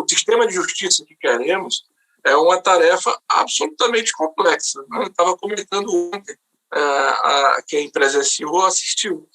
sistema de justiça que queremos é uma tarefa absolutamente complexa. Eu estava comentando ontem, quem presenciou assistiu.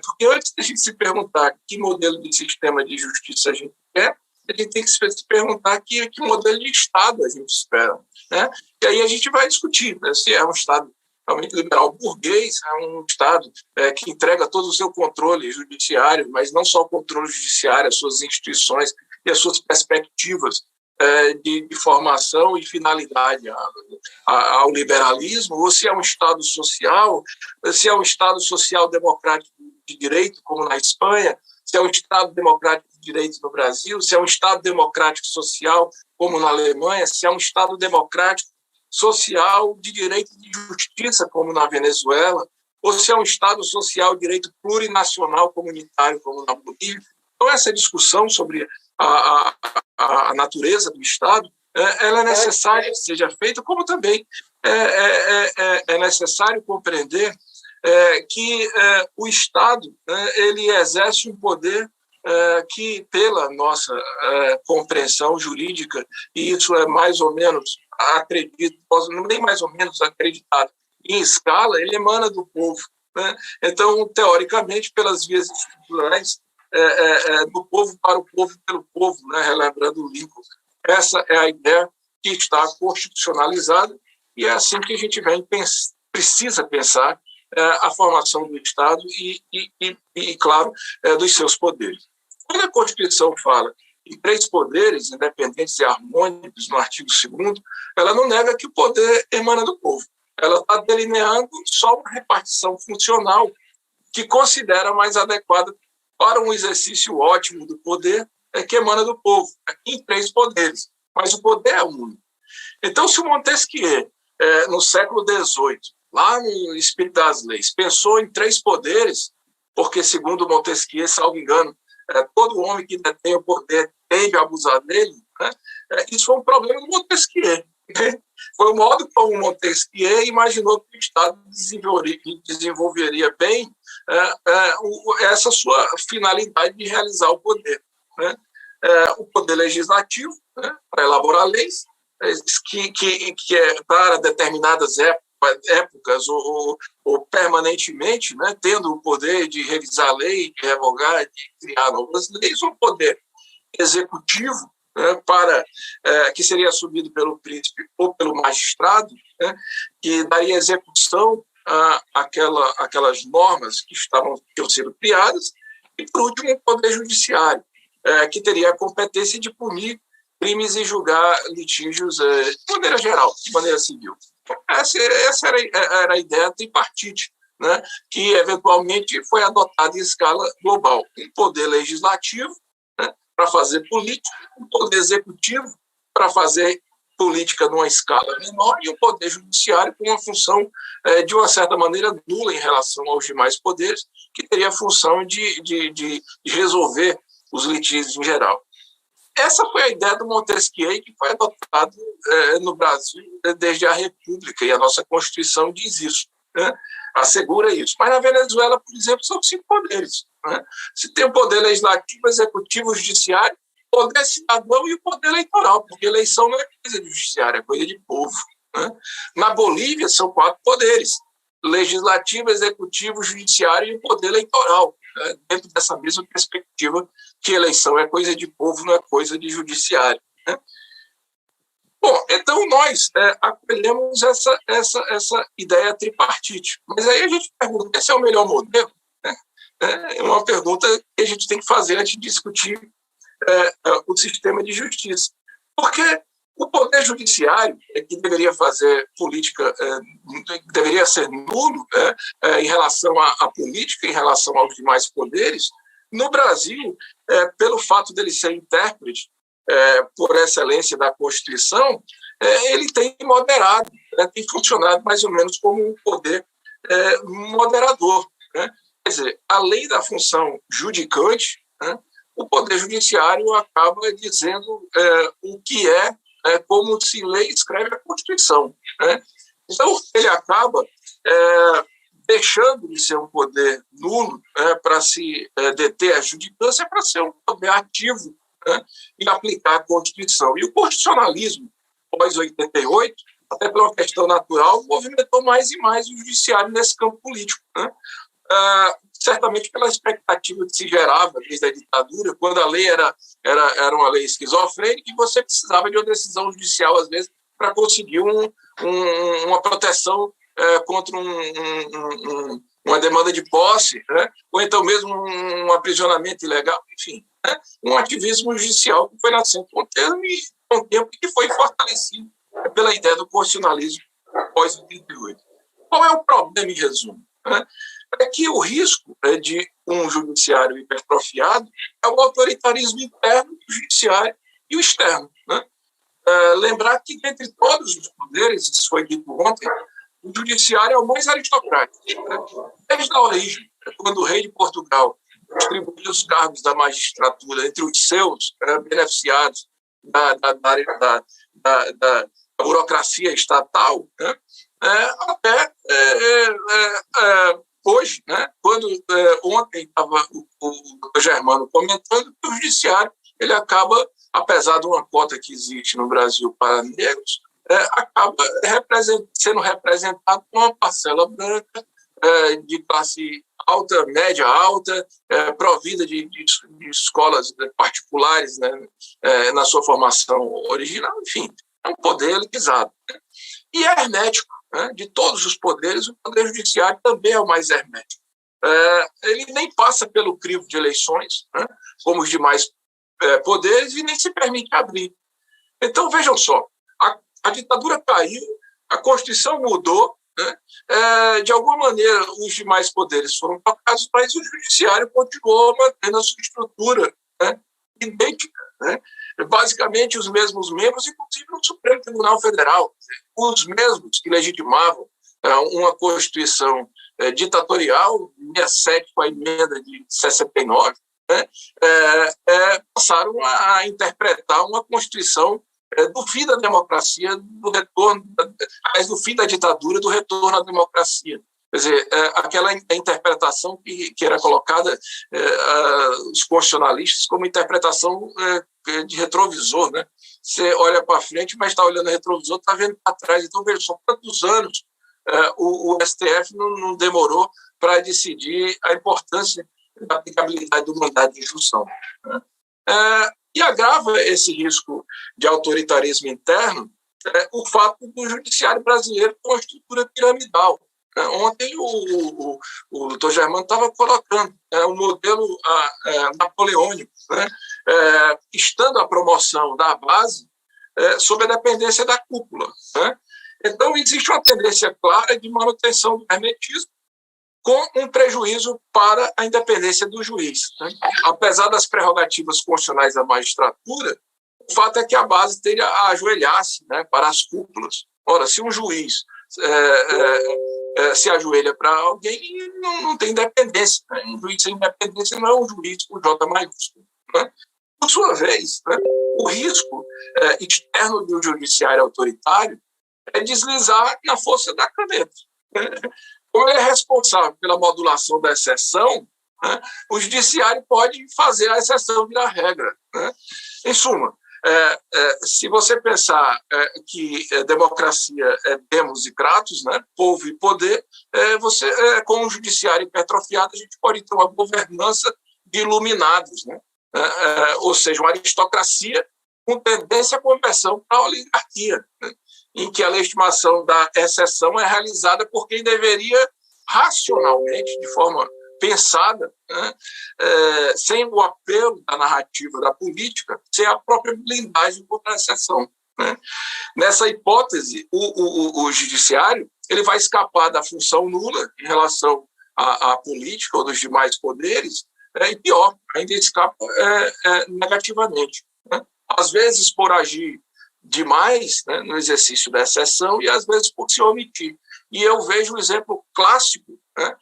Porque antes de a gente se perguntar que modelo de sistema de justiça a gente quer, a gente tem que se perguntar que modelo de Estado a gente espera. Né? E aí a gente vai discutir, né, se é um Estado realmente liberal burguês, é um Estado que entrega todo o seu controle judiciário, mas não só o controle judiciário, as suas instituições e as suas perspectivas de formação e finalidade ao liberalismo, ou se é um Estado social, se é um Estado social democrático de direito, como na Espanha, se é um Estado democrático de direito no Brasil, se é um Estado democrático social, como na Alemanha, se é um Estado democrático social de direito e de justiça, como na Venezuela, ou se é um Estado social de direito plurinacional comunitário, como na Bolívia. Então, essa discussão sobre a natureza do Estado, ela é necessária que seja feita, como também é necessário compreender que o Estado ele exerce um poder que, pela nossa compreensão jurídica, e isso é mais ou menos, acredito, nem mais ou menos acreditado, em escala, ele emana do povo. Né? Então, teoricamente, pelas vias estruturais, do povo para o povo pelo povo, né? Relembrando o Lincoln. Essa é a ideia que está constitucionalizada e é assim que a gente precisa pensar a formação do Estado e claro, dos seus poderes. Quando a Constituição fala em 3 poderes independentes e harmônicos, no artigo 2º, ela não nega que o poder emana do povo. Ela está delineando só uma repartição funcional que considera mais adequada para um exercício ótimo do poder que emana do povo, em 3 poderes. Mas o poder é único. Então, se o Montesquieu, no século XVIII, lá no Espírito das Leis, pensou em 3 poderes, porque, segundo Montesquieu, salvo engano, todo homem que detém o poder tende a abusar dele, né? Isso foi um problema do Montesquieu. Né? Foi o modo como Montesquieu imaginou que o Estado desenvolveria bem essa sua finalidade de realizar o poder. Né? O poder legislativo, né, para elaborar leis, que é para determinadas épocas ou permanentemente, né, tendo o poder de revisar a lei, de revogar, de criar novas leis, um poder executivo, né, que seria assumido pelo príncipe ou pelo magistrado, né, que daria execução aquelas normas que tinham sido criadas, e, por último, um poder judiciário, que teria a competência de punir crimes e julgar litígios de maneira geral, de maneira civil. Essa era a ideia tripartite, né, que eventualmente foi adotada em escala global. Um poder legislativo, né, para fazer política, um poder executivo para fazer política numa escala menor e o poder judiciário com uma função, de uma certa maneira, nula em relação aos demais poderes, que teria a função de resolver os litígios em geral. Essa foi a ideia do Montesquieu, que foi adotado no Brasil desde a República, e a nossa Constituição diz isso, né? Assegura isso. Mas na Venezuela, por exemplo, são 5 poderes. Né? Se tem o poder legislativo, executivo, judiciário, poder cidadão e o poder eleitoral, porque eleição não é coisa de judiciário, é coisa de povo. Né? Na Bolívia, são 4 poderes: legislativo, executivo, judiciário e o poder eleitoral, né? Dentro dessa mesma perspectiva que eleição é coisa de povo, não é coisa de judiciário. Né? Bom, então nós acolhemos essa ideia tripartite. Mas aí a gente pergunta, esse é o melhor modelo? Né? É uma pergunta que a gente tem que fazer antes de discutir o sistema de justiça. Porque o poder judiciário, que deveria fazer política, deveria ser nulo em relação à política, em relação aos demais poderes, no Brasil, pelo fato dele ser intérprete, por excelência da Constituição, ele tem moderado, tem funcionado mais ou menos como um poder moderador. Né? Quer dizer, além da função judicante, né, o Poder Judiciário acaba dizendo o que como se lê e escreve a Constituição. Né? Então, ele acaba deixando de ser um poder nulo para se deter a judicância, para ser um poder ativo né, e aplicar a Constituição. E o constitucionalismo, pós-88, até por uma questão natural, movimentou mais e mais o judiciário nesse campo político, né? Certamente pela expectativa que se gerava desde a ditadura, quando a lei era uma lei esquizofrênica e você precisava de uma decisão judicial, às vezes, para conseguir uma proteção contra uma demanda de posse, né? Ou então mesmo um aprisionamento ilegal, enfim, né? Um ativismo judicial que foi nascendo com o tempo e que foi fortalecido pela ideia do constitucionalismo pós-88. Qual é o problema, em resumo? Né? É que o risco de um judiciário hipertrofiado é o autoritarismo interno do judiciário e o externo, né? Lembrar que, entre todos os poderes, isso foi dito ontem, o judiciário é o mais aristocrático, né? Desde a origem, quando o rei de Portugal distribuiu os cargos da magistratura entre os seus beneficiados da burocracia estatal, né? Até hoje, né? Quando ontem estava o Germano comentando que o judiciário ele acaba, apesar de uma cota que existe no Brasil para negros, acaba sendo representado por uma parcela branca de classe alta, média alta, provida de escolas particulares, né, na sua formação original, enfim, é um poder elitizado, né? E é hermético, né? De todos os poderes, o poder judiciário também é o mais hermético. Ele nem passa pelo crivo de eleições, né, como os demais poderes, e nem se permite abrir. Então, vejam só, a ditadura caiu, a Constituição mudou, né? De alguma maneira, os demais poderes foram tocados, mas o judiciário continuou mantendo a sua estrutura, né, idêntica, né? Basicamente os mesmos membros, inclusive no Supremo Tribunal Federal, os mesmos que legitimavam uma Constituição ditatorial, 67 com a emenda de 69, né? Passaram a interpretar uma Constituição do fim da democracia, do retorno, do fim da ditadura, do retorno à democracia. Quer dizer, aquela interpretação que era colocada, os constitucionalistas, como interpretação de retrovisor, né? Você olha para frente, mas está olhando o retrovisor, está vendo para trás. Então, veja só quantos anos o STF não demorou para decidir a importância da aplicabilidade do mandado de injunção, né? E agrava esse risco de autoritarismo interno o fato do judiciário brasileiro com uma estrutura piramidal. Ontem o doutor Germano estava colocando um modelo napoleônico, né? Estando a promoção da base sob a dependência da cúpula, né? Então, existe uma tendência clara de manutenção do hermetismo com um prejuízo para a independência do juiz, né? Apesar das prerrogativas constitucionais da magistratura, o fato é que a base teria a ajoelhar-se, né, para as cúpulas. Ora, se um juiz se ajoelha para alguém, não tem independência, né? Um juiz sem independência não é um juiz com J maiúsculo, né? Por sua vez, né, o risco externo de um judiciário autoritário é deslizar na força da caneta, né? Como ele é responsável pela modulação da exceção, né, o judiciário pode fazer a exceção virar regra, né? Em suma, se você pensar que democracia é demos e kratos, né, povo e poder, com o judiciário hipertrofiado, a gente pode ter uma governança de iluminados, né? Ou seja, uma aristocracia com tendência à conversão para a oligarquia, né, em que a legitimação da exceção é realizada por quem deveria racionalmente, de forma pensada, né, sem o apelo da narrativa da política, sem a própria blindagem contra a exceção, né? Nessa hipótese, o judiciário ele vai escapar da função nula em relação à política ou dos demais poderes, e pior, ainda escapa negativamente, né? Às vezes por agir demais, né, no exercício da exceção e às vezes por se omitir. E eu vejo um exemplo clássico, né,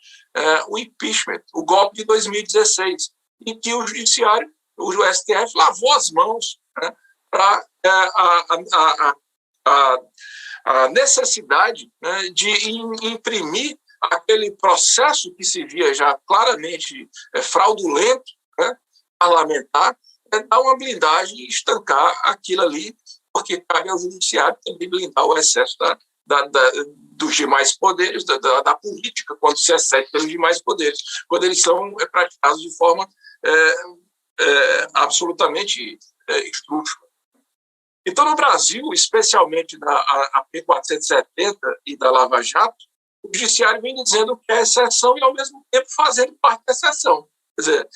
o impeachment, o golpe de 2016, em que o judiciário, o STF, lavou as mãos, né, para a necessidade, né, de imprimir aquele processo que se via já claramente fraudulento, né, parlamentar, dar uma blindagem e estancar aquilo ali, porque cabe ao judiciário também blindar o excesso dos demais poderes, da política, quando se excede pelos demais poderes, quando eles são praticados de forma absolutamente esdrúxula. Então, no Brasil, especialmente a P470 e da Lava Jato, o judiciário vem dizendo que é exceção e, ao mesmo tempo, fazendo parte da exceção. Quer dizer,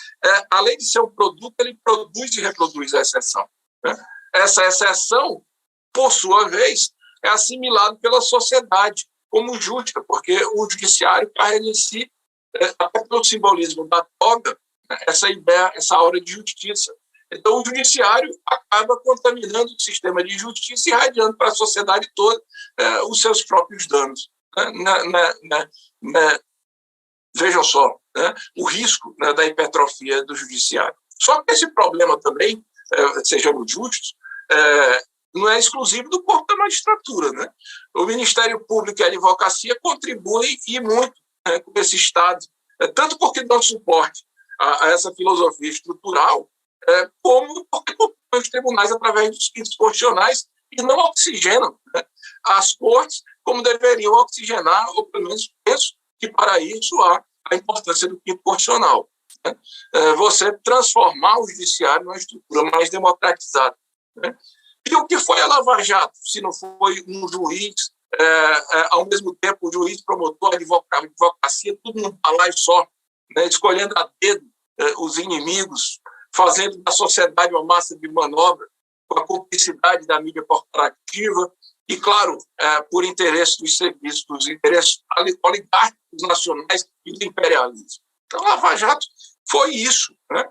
além de ser um produto, ele produz e reproduz a exceção, né? Essa exceção, por sua vez, é assimilado pela sociedade como justa, porque o judiciário carrega em si, até pelo simbolismo da toga, né, essa ideia, essa aura de justiça. Então, o judiciário acaba contaminando o sistema de justiça e irradiando para a sociedade toda os seus próprios danos. Vejam só, né, o risco, né, da hipertrofia do judiciário. Só que esse problema também, sejamos justos, não é exclusivo do corpo da magistratura, né? O Ministério Público e a advocacia contribuem e muito, né, com esse Estado, tanto porque dão suporte a essa filosofia estrutural, como porque os tribunais, através dos quintos constitucionais, e não oxigenam, né, as cortes como deveriam oxigenar, ou pelo menos penso que para isso há a importância do quinto constitucional, né? Você transformar o judiciário numa estrutura mais democratizada, né? E o que foi a Lava Jato, se não foi um juiz, ao mesmo tempo o juiz, promotor, advocacia, tudo num balaio só, né, escolhendo a dedo os inimigos, fazendo da sociedade uma massa de manobra, com a cumplicidade da mídia corporativa e, claro, por interesse dos serviços, dos interesses oligárquicos nacionais e do imperialismo. Então, a Lava Jato foi isso, né?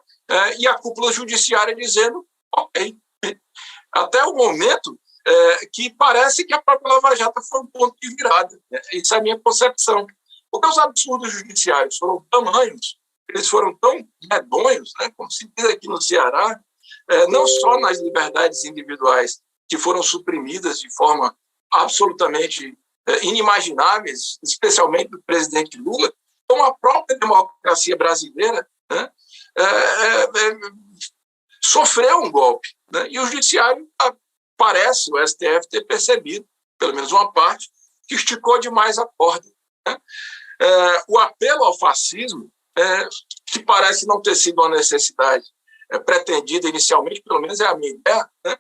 E a cúpula judiciária dizendo, ok, até o momento que parece que a própria Lava Jato foi um ponto de virada, né? Isso é a minha concepção. Porque os absurdos judiciários foram tamanhos, eles foram tão medonhos, né, como se diz aqui no Ceará, não só nas liberdades individuais, que foram suprimidas de forma absolutamente inimagináveis, especialmente do presidente Lula, como a própria democracia brasileira, né, sofreu um golpe, né? E o judiciário, parece o STF ter percebido, pelo menos uma parte, que esticou demais a corda, né? O apelo ao fascismo, que parece não ter sido uma necessidade pretendida inicialmente, pelo menos é a minha ideia, né?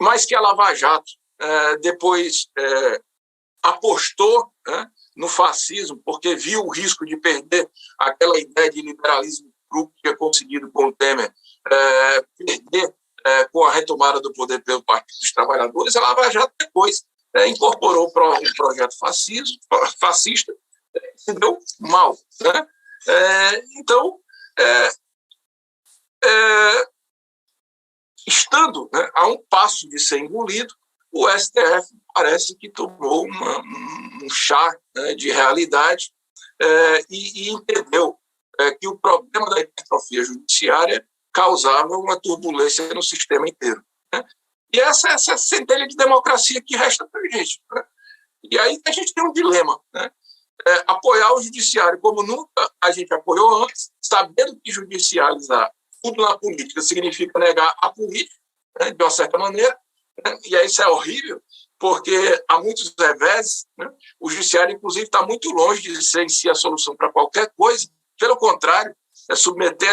Mas que a Lava Jato depois apostou, né, no fascismo, porque viu o risco de perder aquela ideia de liberalismo que tinha conseguido com o Temer, perder com a retomada do poder pelo Partido dos Trabalhadores. A Lava Jato depois incorporou o projeto fascista, se deu mal, né? Então, estando, né, a um passo de ser engolido, o STF parece que tomou um chá, né, de realidade e entendeu que o problema da hipertrofia judiciária causava uma turbulência no sistema inteiro, né? E essa é a centelha de democracia que resta para a gente, né? E aí a gente tem um dilema, né? Apoiar o judiciário como nunca a gente apoiou antes, sabendo que judicializar tudo na política significa negar a política, né, de uma certa maneira, né? E aí isso é horrível, porque há muitos reveses, né? O judiciário, inclusive, está muito longe de ser em si a solução para qualquer coisa. Pelo contrário, submeter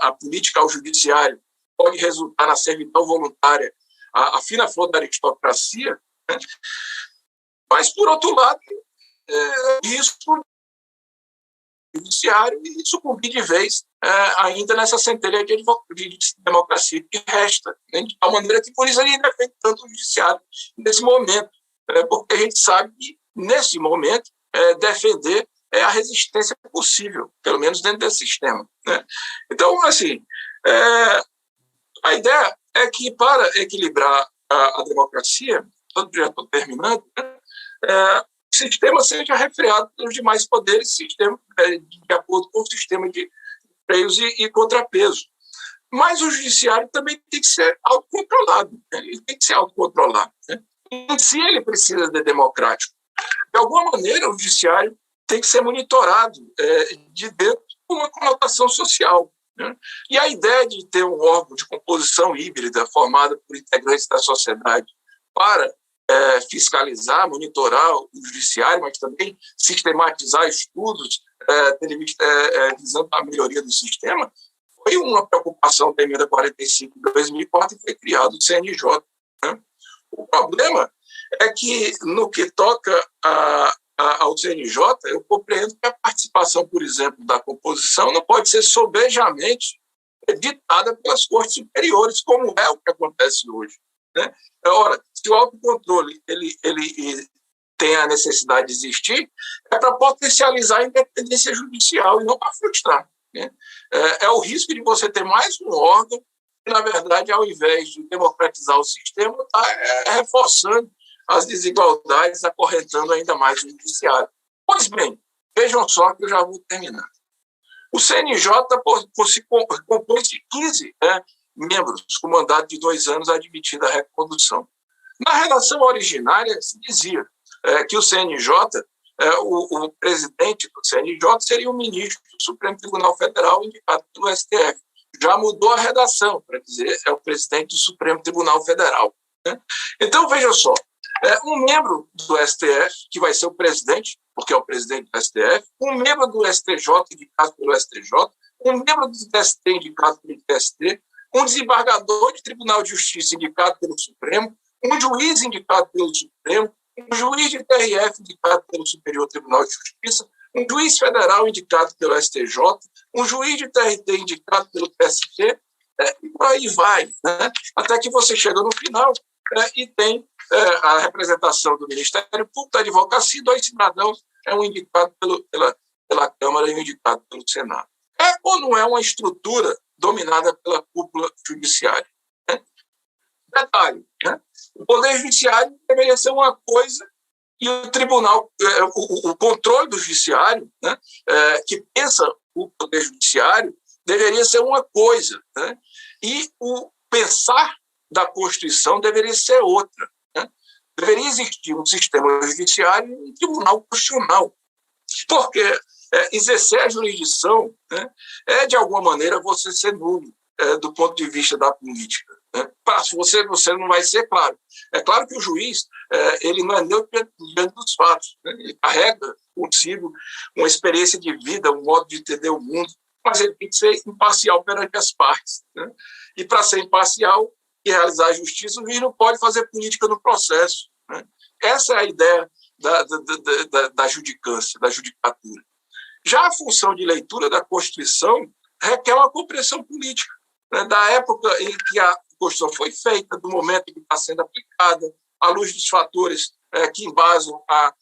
a política ao judiciário pode resultar na servidão voluntária, a fina flor da aristocracia, né? Mas, por outro lado, risco judiciário e sucumbir de vez ainda nessa centelha de democracia que resta, né? De tal maneira que por isso a gente defende tanto o judiciário nesse momento, porque a gente sabe que, nesse momento, defender é a resistência possível, pelo menos dentro desse sistema, né? Então, assim, a ideia é que, para equilibrar a democracia, já estou terminando, né, o sistema seja refreado pelos demais poderes, sistema, de acordo com o sistema de freios e contrapeso. Mas o judiciário também tem que ser autocontrolado, né? Ele tem que ser autocontrolado, né? Em si, ele precisa de democrático. De alguma maneira, o judiciário tem que ser monitorado de dentro com uma conotação social, né? E a ideia de ter um órgão de composição híbrida formado por integrantes da sociedade para fiscalizar, monitorar o judiciário, mas também sistematizar estudos visando a melhoria do sistema, foi uma preocupação da emenda 45 de 2004 e foi criado o CNJ. Né? O problema é que, no que toca ao CNJ, eu compreendo que a participação, por exemplo, da composição não pode ser sobejamente ditada pelas cortes superiores, como é o que acontece hoje. Né? Ora, se o autocontrole ele tem a necessidade de existir, é para potencializar a independência judicial e não para frustrar. Né? É o risco de você ter mais um órgão que, na verdade, ao invés de democratizar o sistema, está reforçando as desigualdades, acorrentando ainda mais o judiciário. Pois bem, vejam só que eu já vou terminar. O CNJ se compõe de 15 membros, com mandato de 2 anos admitida a recondução. Na redação originária, se dizia que o CNJ, o presidente do CNJ seria o ministro do Supremo Tribunal Federal indicado pelo STF. Já mudou a redação para dizer é o presidente do Supremo Tribunal Federal. Né? Então, veja só, um membro do STF, que vai ser o presidente, porque é o presidente do STF, um membro do STJ indicado pelo STJ, um membro do TST indicado pelo TST, um desembargador de Tribunal de Justiça indicado pelo Supremo, um juiz indicado pelo Supremo, um juiz de TRF indicado pelo Superior Tribunal de Justiça, um juiz federal indicado pelo STJ, um juiz de TRT indicado pelo TST, e por aí vai, né? Até que você chega no final e tem a representação do Ministério Público, da Advocacia, 2 cidadãos, um indicado pela Câmara e um indicado pelo Senado. É ou não é uma estrutura dominada pela cúpula judiciária? Né? Detalhe, né? O Poder Judiciário deveria ser uma coisa e o Tribunal, o controle do Judiciário, né, que pensa o Poder Judiciário, deveria ser uma coisa, né? E o pensar da Constituição deveria ser outra. Né? Deveria existir um sistema judiciário e um tribunal constitucional. Porque exercer a jurisdição, né, de alguma maneira, você ser nulo do ponto de vista da política. Né? Você não vai ser claro. É claro que o juiz ele não é neutro diante dos fatos. Né? Ele carrega consigo uma experiência de vida, um modo de entender o mundo, mas ele tem que ser imparcial perante as partes. Né? E para ser imparcial e realizar a justiça, o juiz não pode fazer política no processo. Né? Essa é a ideia da judicância, da judicatura. Já a função de leitura da Constituição requer uma compreensão política. Né? Da época em que a Constituição foi feita, do momento em que está sendo aplicada, à luz dos fatores que embasam a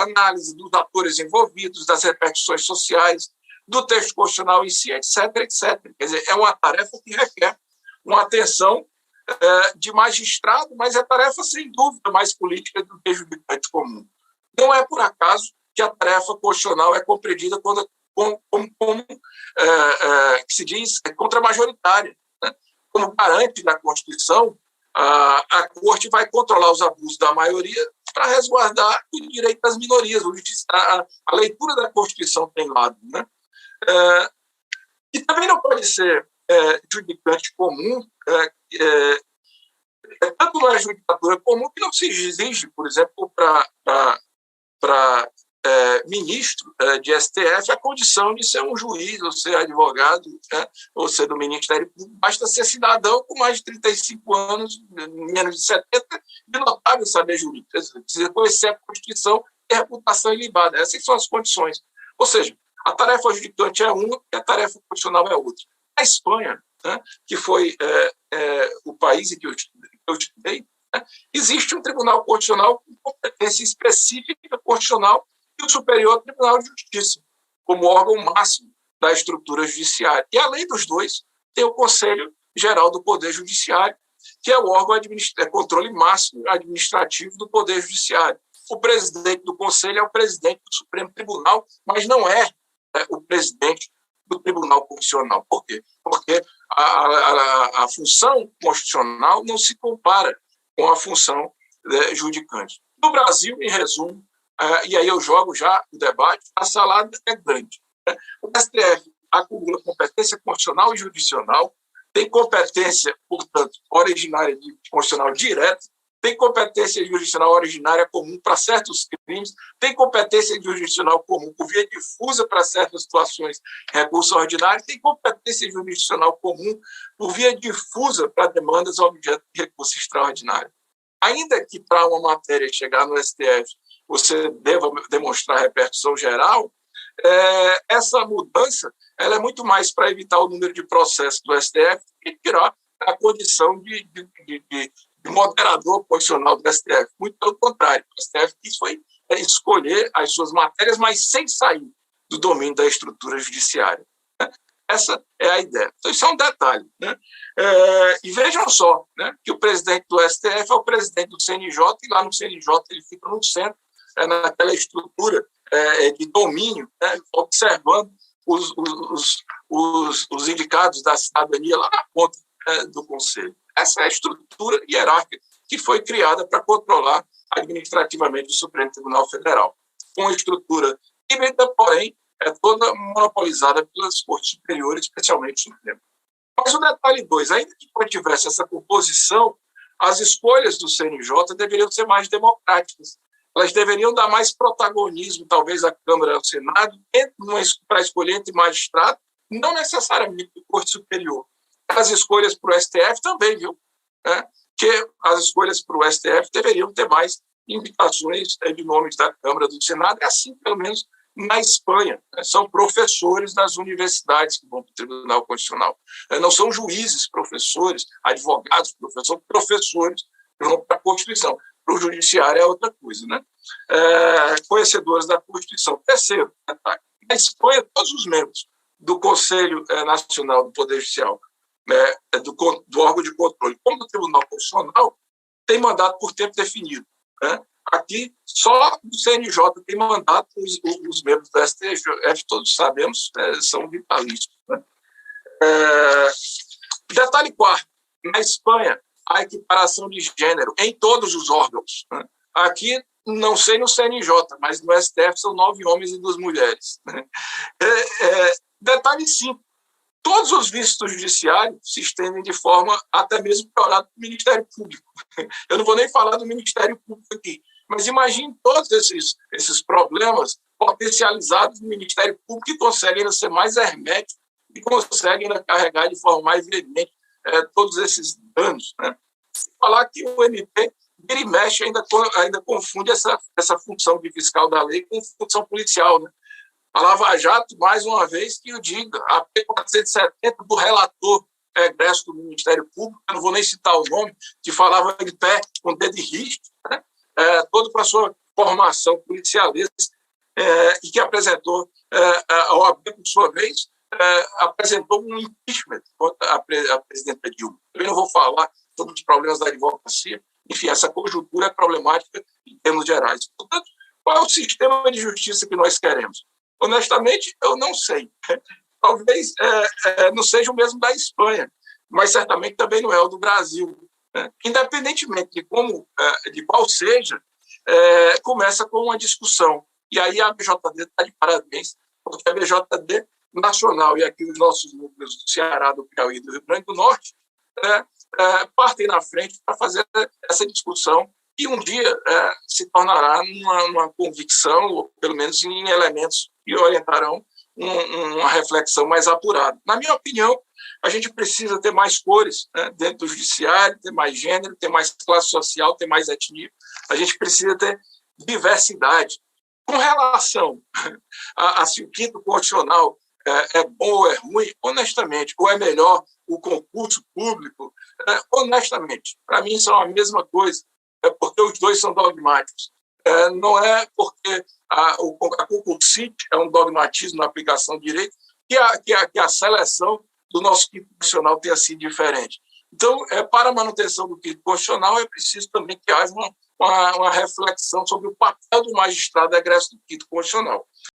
análise dos atores envolvidos, das repercussões sociais, do texto constitucional em si, etc., etc. Quer dizer, é uma tarefa que requer uma atenção de magistrado, mas é tarefa, sem dúvida, mais política do que judicante comum. Não é por acaso que a tarefa constitucional é compreendida como que se diz, contra-majoritária. Né? Como garante da Constituição, a Corte vai controlar os abusos da maioria para resguardar o direito das minorias. A leitura da Constituição tem lado. Né? E também não pode ser judicante comum, tanto não é judicatura comum que não se exige, por exemplo, para ministro de STF a condição de ser um juiz, ou ser advogado, né, ou ser do Ministério Público. Basta ser cidadão com mais de 35 anos, menos de 70, de notável saber jurídico. Precisa conhecer a Constituição e a reputação ilibada. Essas são as condições. Ou seja, a tarefa judicante é uma e a tarefa constitucional é outra. A Espanha, né, que foi o país em que eu estudei, né, existe um tribunal constitucional com competência específica constitucional e o Superior Tribunal de Justiça, como órgão máximo da estrutura judiciária. E, além dos dois, tem o Conselho Geral do Poder Judiciário, que é o órgão controle máximo administrativo do Poder Judiciário. O presidente do Conselho é o presidente do Supremo Tribunal, mas não é o presidente do Tribunal Constitucional. Por quê? Porque a função constitucional não se compara com a função judicante. No Brasil, em resumo, e aí eu jogo já o debate, a salada é grande. O STF acumula competência constitucional e jurisdicional, tem competência, portanto, originária de constitucional direta, tem competência jurisdicional originária comum para certos crimes, tem competência jurisdicional comum por via difusa para certas situações, recurso ordinário, tem competência jurisdicional comum por via difusa para demandas objeto de recurso extraordinário. Ainda que para uma matéria chegar no STF você deva demonstrar repercussão geral, essa mudança ela é muito mais para evitar o número de processos do STF e tirar a condição de moderador constitucional do STF. Muito pelo contrário, o STF quis foi escolher as suas matérias, mas sem sair do domínio da estrutura judiciária. Essa é a ideia. Então, isso é um detalhe. Né? E vejam só, né, que o presidente do STF é o presidente do CNJ, e lá no CNJ ele fica no centro, naquela estrutura de domínio, né, observando os indicados da cidadania lá na ponta do Conselho. Essa é a estrutura hierárquica que foi criada para controlar administrativamente o Supremo Tribunal Federal. Uma estrutura híbrida, porém, é toda monopolizada pelas cortes superiores, especialmente o Supremo. Mas o detalhe 2, ainda que tivesse essa composição, as escolhas do CNJ deveriam ser mais democráticas. Elas deveriam dar mais protagonismo, talvez, à Câmara e ao Senado, para escolher entre magistrados, não necessariamente de corte superior. As escolhas para o STF também, viu? Que as escolhas para o STF deveriam ter mais indicações de nomes da Câmara e do Senado, é assim, pelo menos, na Espanha. São professores das universidades que vão para o Tribunal Constitucional. Não são juízes, professores, advogados, professores que vão para a Constituição. Para o Judiciário é outra coisa, né? Conhecedores da Constituição. Terceiro, na Espanha, todos os membros do Conselho Nacional do Poder Judicial, do órgão de controle, como do Tribunal Constitucional, tem mandato por tempo definido. Né? Aqui, só o CNJ tem mandato, os membros do STF, todos sabemos, são vitalícios. Né? Detalhe 4, na Espanha, a equiparação de gênero em todos os órgãos. Né? Aqui, não sei no CNJ, mas no STF são 9 homens e 2 mulheres. Né? Detalhe 5, todos os vícios do judiciário se estendem de forma até mesmo piorada para o Ministério Público. Eu não vou nem falar do Ministério Público aqui, mas imagine todos esses problemas potencializados no Ministério Público que conseguem ainda ser mais herméticos e conseguem ainda carregar de forma mais evidente todos esses danos. Né? Sem falar que o MP, vira e mexe, ainda confunde essa função de fiscal da lei com função policial. Né? A Lava Jato, mais uma vez, que eu diga, a P470 do relator egresso do Ministério Público, eu não vou nem citar o nome, que falava de pé com dedo de risco, né? Todo para a sua formação policialista, e que apresentou, a OAB, por sua vez, apresentou um impeachment contra a presidenta Dilma. Eu não vou falar sobre os problemas da advocacia, enfim, essa conjuntura é problemática em termos gerais. Portanto, qual é o sistema de justiça que nós queremos? Honestamente, eu não sei. Talvez não seja o mesmo da Espanha, mas certamente também não é o do Brasil. Né? Independentemente de qual seja, começa com uma discussão. E aí a BJD está de parabéns, porque a BJD nacional e aqui os nossos núcleos do Ceará, do Piauí e do Rio Grande do Norte partem na frente para fazer essa discussão que um dia se tornará uma convicção, ou pelo menos em elementos que orientarão uma reflexão mais apurada. Na minha opinião, a gente precisa ter mais cores, né, dentro do judiciário, ter mais gênero, ter mais classe social, ter mais etnia. A gente precisa ter diversidade. Com relação a se o quinto constitucional é bom ou é ruim, honestamente, ou é melhor o concurso público, honestamente, para mim são a mesma coisa, porque os dois são dogmáticos. Não é porque a concursite é um dogmatismo na aplicação do direito que a seleção do nosso quinto constitucional tenha sido diferente. Então, para a manutenção do quinto constitucional, é preciso também que haja uma reflexão sobre o papel do magistrado egresso do quinto constitucional.